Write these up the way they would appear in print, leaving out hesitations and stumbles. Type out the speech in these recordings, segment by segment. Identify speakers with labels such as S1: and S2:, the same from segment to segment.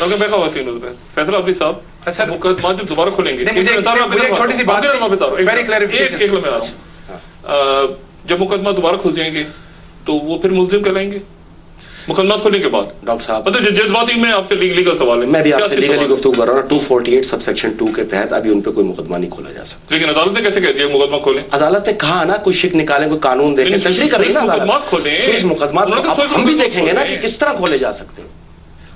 S1: میں خواتین فیصلہ حافظ صاحب اچھا مقدمات جب دوبارہ کھولیں گے
S2: چھوٹی سی بات
S1: جب مقدمات دوبارہ کھل جائیں گے تو وہ پھر ملزم کہلائیں گے مقدمات کھولنے کے بعد.
S3: ڈاکٹر صاحب
S1: مطلب جذباتی میں آپ سے لیگل سوال ہے,
S3: میں بھی آپ سے لیگلی گفتگو کر رہا ہوں. 248 سب سیکشن 2 کے تحت ابھی ان پہ کوئی مقدمہ نہیں کھولا جا سکتا.
S1: لیکن عدالت نے کیسے کہہ دیا مقدمہ کھولیں؟
S3: عدالت نے کہا نا کوئی شک نکالیں, کوئی قانون دیکھیں, تشریح کر رہی ہے نا عدالت. سوئس مقدمات ہم بھی دیکھیں گے نا کہ کس طرح کھولے جا سکتے ہیں.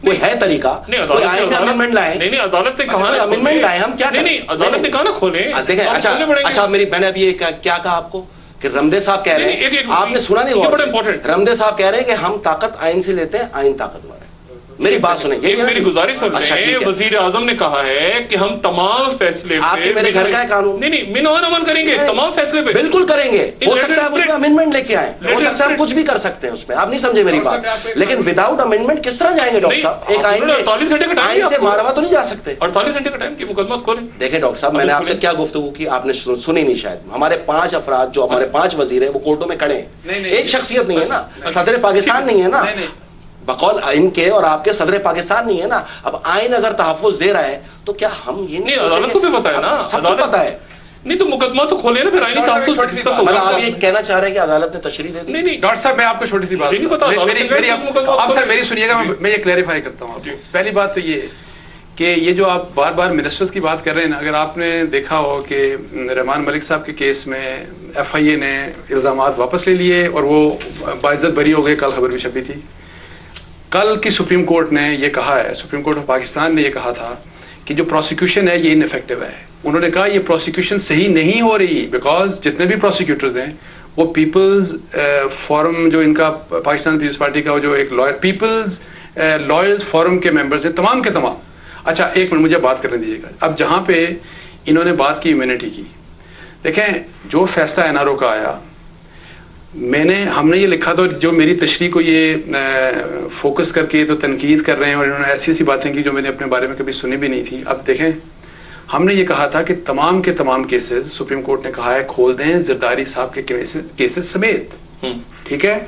S3: کوئی ہے طریقہ, کوئی آئین میں امینڈمنٹ لائیں.
S1: نہیں عدالت نے کہا
S3: امینڈمنٹ لائیں, ہم کیا
S1: نہیں عدالت نے کہا نا کھولیں.
S3: دیکھیں اچھا میں نے ابھی یہ کیا کہا آپ کو کہ رمدے صاحب کہہ رہے ہیں, آپ نے سنا نہیں, رمدے صاحب کہہ رہے ہیں کہ ہم طاقت آئین سے لیتے ہیں, آئین طاقتور ہے. میری بات سنیں,
S1: میری گزارش سن رہے ہیں. وزیر اعظم نے کہا ہے کہ ہم تمام فیصلے
S3: آپ کے میرے گھر کا ہے قانون,
S1: نہیں منوان عمل کریں گے تمام فیصلے پہ,
S3: بالکل کریں گے. ہو سکتا ہے اس میں امینڈمنٹ لے کے آئیں, ہو سکتا ہے ہم کچھ بھی کر سکتے ہیں اس میں, آپ نہیں سمجھے میری بات. لیکن وداؤٹ امینڈمنٹ کس طرح جائیں گے ڈاکٹر صاحب؟ ایک آئین
S1: 48 گھنٹے کا ٹائم
S3: سے ماروا تو نہیں جا سکتے.
S1: 48 گھنٹے کا ٹائم کی مقدمات کھولیں.
S3: دیکھیں ڈاکٹر صاحب, میں نے آپ سے کیا گفتگو کی آپ نے سنی نہیں شاید. ہمارے 5 افراد جو ہمارے 5 وزیر ہیں وہ کورٹوں میں کھڑے ہیں. ایک شخصیت نہیں ہے نا, صدر پاکستان نہیں ہے نا, بقول ان کے اور آپ کے صدر پاکستان نہیں ہے نا. اب آئین اگر تحفظ دے رہا ہے تو کیا ہم یہ نہیں
S1: عدالت کو بھی پتا ہے نا,
S3: سب کو پتا ہے.
S1: نہیں تو مقدمہ تو کھولے نا پھر آئینی تحفظ.
S3: آپ یہ کہنا چاہ رہے ہیں کہ عدالت نے تشریح دے دی؟
S1: نہیں
S2: ڈاکٹر صاحب میں آپ کو چھوٹی سی بات آپ سر میری سنیے گا, میں یہ کلیریفائی کرتا ہوں. پہلی بات تو یہ کہ یہ جو آپ بار بار منسٹرز کی بات کر رہے ہیں نا, اگر آپ نے دیکھا ہو کہ رحمان ملک صاحب کے کیس میں ایف آئی اے نے الزامات واپس لے لیے اور وہ باعزت بری ہو گئے. کل خبر بھی چھپی تھی. کل کی سپریم کورٹ نے یہ کہا ہے, سپریم کورٹ آف پاکستان نے یہ کہا تھا کہ جو پروسیکیوشن ہے یہ ان افیکٹو ہے. انہوں نے کہا یہ پروسیکیوشن صحیح نہیں ہو رہی بیکاز جتنے بھی پروسیکیوٹرز ہیں وہ پیپلز فورم, جو ان کا پاکستان پیپلز پارٹی کا جو ایک لائر پیپلز لائرز فورم کے ممبرز ہیں تمام کے تمام. اچھا ایک منٹ مجھے بات کرنے دیجیے گا. اب جہاں پہ انہوں نے بات کی امیونٹی کی, دیکھیں جو فیصلہ این آر او کا آیا, ہم نے یہ لکھا تو جو میری تشریح کو یہ فوکس کر کے تو تنقید کر رہے ہیں اور انہوں نے ایسی باتیں کی جو میں نے اپنے بارے میں کبھی سنی بھی نہیں تھی. اب دیکھیں ہم نے یہ کہا تھا کہ تمام کے تمام کیسز سپریم کورٹ نے کہا ہے کھول دیں زرداری صاحب کے کیسز سمیت, ٹھیک ہے.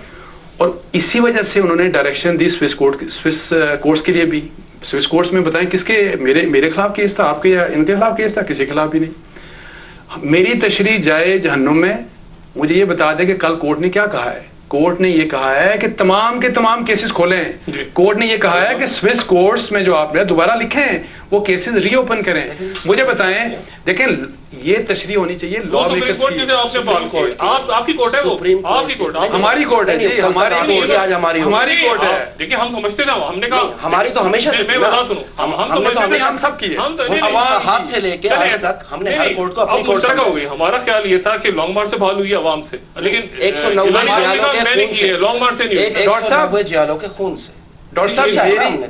S2: اور اسی وجہ سے انہوں نے ڈائریکشن دی سوئس کورٹس کے لیے بھی. سوئس کورٹس میں بتائیں کس کے, میرے خلاف کیس تھا, آپ کے یا ان کے خلاف کیس تھا, کسی کے خلاف بھی نہیں. میری تشریح جائے جہنم میں. مجھے یہ بتا دیں کہ کل کورٹ نے کیا کہا ہے. کورٹ نے یہ کہا ہے کہ تمام کے تمام کیسز کھولیں. کورٹ نے یہ کہا ہے کہ سوئس کورٹس میں جو آپ نے دوبارہ لکھیں وہ کیسز ری اوپن کریں. مجھے بتائیں, دیکھیں یہ تشریح ہونی چاہیے لا میکرز کی.
S1: آپ کی کورٹ ہے, وہ آپ کی کورٹ,
S2: ہماری کورٹ ہے جی, ہماری کورٹ ہے.
S1: دیکھیں ہم سمجھتے تھا, ہم نے کہا
S3: ہماری تو ہمیشہ
S1: میں بتا سنوں
S2: ہم سب کی
S3: صاحب سے لے کے آج تک ہم نے ہر کورٹ کو اپنی کورٹ سے
S1: ہو گئی. ہمارا خیال یہ تھا کہ لانگ مارچ سے بحال ہوئی عوام سے, لیکن
S3: 190 جیالوں کے خون سے.
S2: ڈاکٹر صاحب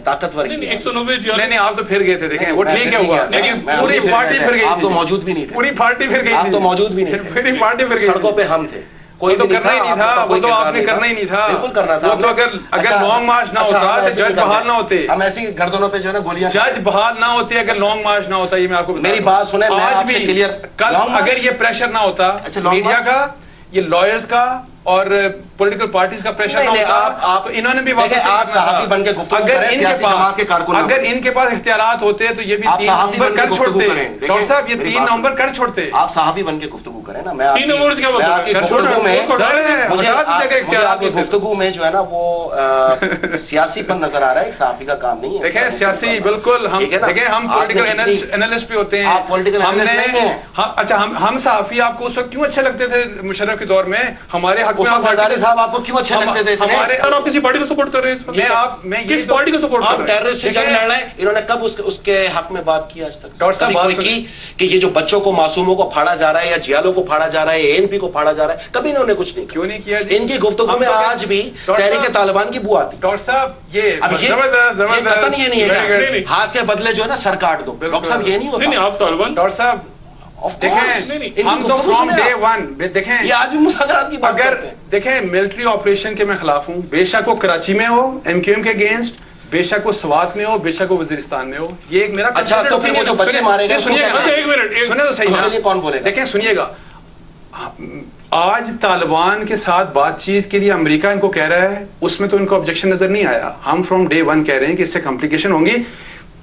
S3: طاقتور
S2: نہیں, آپ تو پھر گئے تھے. دیکھیں وہ ٹھیک ہے ہوا, لیکن پوری پارٹی پھر گئی.
S3: آپ تو موجود بھی نہیں تھے.
S2: پوری پارٹی پھر گئی.
S3: آپ تو موجود بھی نہیں تھے.
S2: پوری پارٹی پھر گئی.
S3: سڑکوں پہ ہم تھے. کوئی
S2: تو کرنا ہی نہیں تھا, وہ تو آپ نے کرنا ہی نہیں تھا.
S3: بالکل کرنا تھا.
S2: وہ تو اگر لانگ مارچ نہ ہوتا تو جج بحال نہ ہوتے.
S3: ہم ایسی گردنوں پہ جو ہے نا گولیاں,
S2: جج بحال نہ ہوتے اگر لانگ مارچ نہ ہوتا. یہ میں آپ کو
S3: میری بات سنیں,
S2: آج بھی کلیئر. کل اگر یہ پریشر نہ ہوتا میڈیا کا, یہ لائرز کا اور پولیٹیکل پارٹیز کا پریشر نہ ہوتا, آپ انہوں نے بھی
S3: آپ صحافی بن کے گفتگو کریں.
S2: اگر ان کے پاس اختیارات ہوتے تو یہ بھی 3 نومبر کر چھوڑتے. ڈاکٹر صاحب یہ 3 نومبر کر چھوڑتے.
S3: آپ صحافی بن کے گفتگو کریں نا. میں
S1: 3 نومبر کیا
S3: آپ کی گفتگو میں جو ہے نا وہ سیاسی پن نظر آ رہا ہے, ایک صحافی کا کام نہیں ہے.
S2: دیکھیں سیاسی بالکل, دیکھیں ہم پولیٹیکل اینالسٹ بھی ہوتے ہیں.
S3: آپ پولیٹیکل اینالسٹ نہیں ہیں.
S2: اچھا ہم صحافی آپ کو اس وقت کیوں اچھے لگتے تھے مشرف کے دور میں؟ ہمارے حق میں
S3: زرداری صاحب آپ کو کیوں اچھے لگتے تھے؟
S1: ہمارے آپ کسی پارٹی کو سپورٹ کر رہے ہیں؟ میں کس پارٹی کو سپورٹ کر رہے ہیں؟
S3: ٹیررسٹ سے جنگ لڑ رہے ہیں. انہوں نے کب اس کے حق میں بات کی آج تک؟ کوئی کی کہ یہ جو بچوں کو, معصوموں کو پھاڑا جا رہا ہے یا جیالوں کو پھاڑا جا رہا ہے, اے این پی کو پھاڑا جا رہا ہے, کبھی انہوں نے کچھ نہیں.
S2: کیوں نہیں کیا؟
S3: ان کی گفتگو میں آج بھی تحریک طالبان کی بو آتی.
S2: ڈاکٹر صاحب یہ
S3: قطعاً یہ نہیں ہے, ہاتھ کے بدلے جو ہے نا سر کاٹ دو. ڈاکٹر صاحب یہ نہیں ہوتا.
S1: نہیں آپ طالبان,
S2: ڈاکٹر صاحب دیکھیں ہم تو فرام ڈے ون, دیکھیں
S3: یہ آج بھی مذاکرات کی بات کرتے ہیں.
S2: دیکھیں ملٹری آپریشن کے میں خلاف ہوں, بے شک وہ کراچی میں ہو ایم کیو ایم کے اگینسٹ, بے شک وہ سوات میں ہو, بے شک وہ وزیرستان میں ہو. یہ ایک میرا
S3: اچھا تو پھر وہ جو بچے مارے گئے,
S2: سنیے گا, ایک منٹ سنیں تو صحیح,
S3: کون بولے؟
S2: دیکھیں سنیے گا, آج طالبان کے ساتھ بات چیت کے لیے امریکہ ان کو کہہ رہا ہے, اس میں تو ان کو آبجیکشن نظر نہیں آیا. ہم فرام ڈے ون کہہ رہے ہیں کہ اس سے کمپلیکیشن ہوں گی.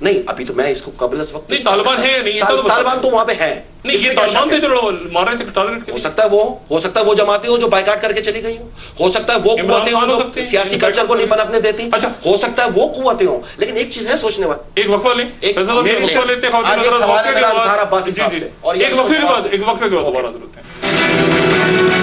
S3: نہیں ابھی تو میں اس کو قبل اس وقت
S1: نہیں طالبان ہے نہیں,
S3: طالبان تو وہاں پہ ہے
S1: نہیں, یہ طالبان تھے جو مار رہے تھے ٹارگیٹ.
S3: ہو سکتا ہے وہ جماعتیں ہو جو بائیکاٹ کر کے چلی گئی ہو سکتا ہے وہ قوتیں ہوں جو سیاسی کلچر کو نہیں پنپنے دیتی, ہو سکتا ہے وہ قوتیں ہوں, لیکن ایک چیز ہے سوچنے والی.
S1: ایک وقفہ لیں, ایک وقفہ لیتے ہیں اور ایک وقفے کے بعد دوبارہ ضرورت ہے.